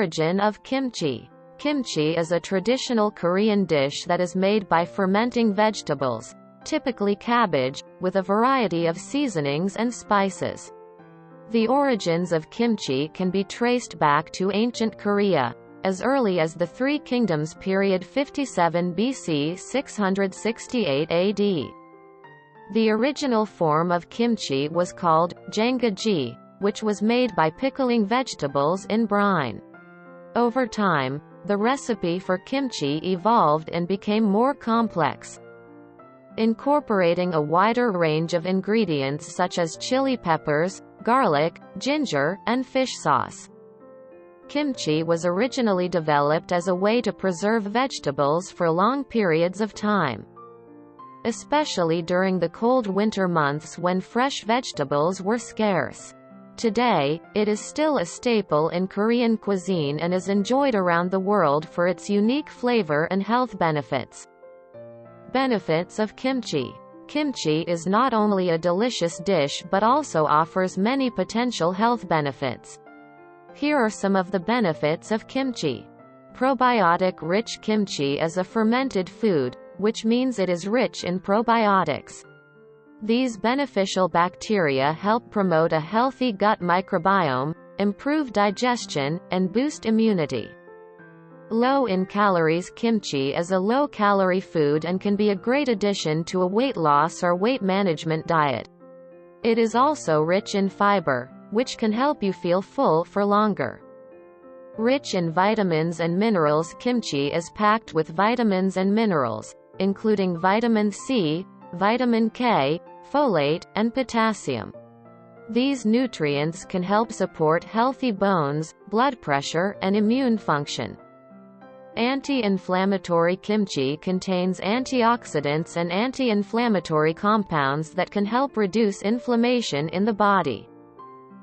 Origin of kimchi. Kimchi is a traditional Korean dish that is made by fermenting vegetables, typically cabbage, with a variety of seasonings and spices. The origins of kimchi can be traced back to ancient Korea, as early as the Three Kingdoms period 57 BC 668 AD. The original form of kimchi was called janggaji, which was made by pickling vegetables in brine. Over time, the recipe for kimchi evolved and became more complex, incorporating a wider range of ingredients such as chili peppers, garlic, ginger, and fish sauce. Kimchi was originally developed as a way to preserve vegetables for long periods of time, especially during the cold winter months when fresh vegetables were scarce. Today, it is still a staple in Korean cuisine and is enjoyed around the world for its unique flavor and health benefits. Benefits of kimchi. Kimchi is not only a delicious dish but also offers many potential health benefits. Here are some of the benefits of kimchi. Probiotic-rich kimchi is a fermented food, which means it is rich in probiotics. These beneficial bacteria help promote a healthy gut microbiome, improve digestion, and boost immunity. Low in calories. Kimchi is a low-calorie food and can be a great addition to a weight loss or weight management diet. It is also rich in fiber, which can help you feel full for longer. Rich in vitamins and minerals. Kimchi is packed with vitamins and minerals, including vitamin C, vitamin K, folate, and potassium. These nutrients can help support healthy bones, blood pressure, and immune function. Anti-inflammatory. Kimchi contains antioxidants and anti-inflammatory compounds that can help reduce inflammation in the body.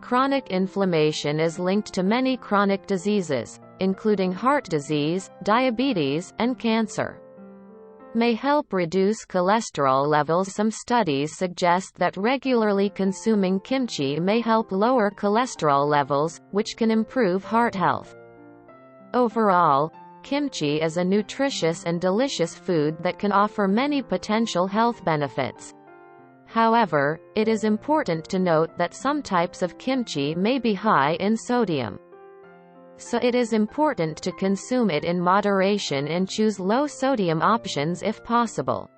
Chronic inflammation is linked to many chronic diseases, including heart disease, diabetes, and cancer. May help reduce cholesterol levels. Some studies suggest that regularly consuming kimchi may help lower cholesterol levels, which can improve heart health. Overall, kimchi is a nutritious and delicious food that can offer many potential health benefits. However, it is important to note that some types of kimchi may be high in sodium. So it is important to consume it in moderation and choose low-sodium options if possible.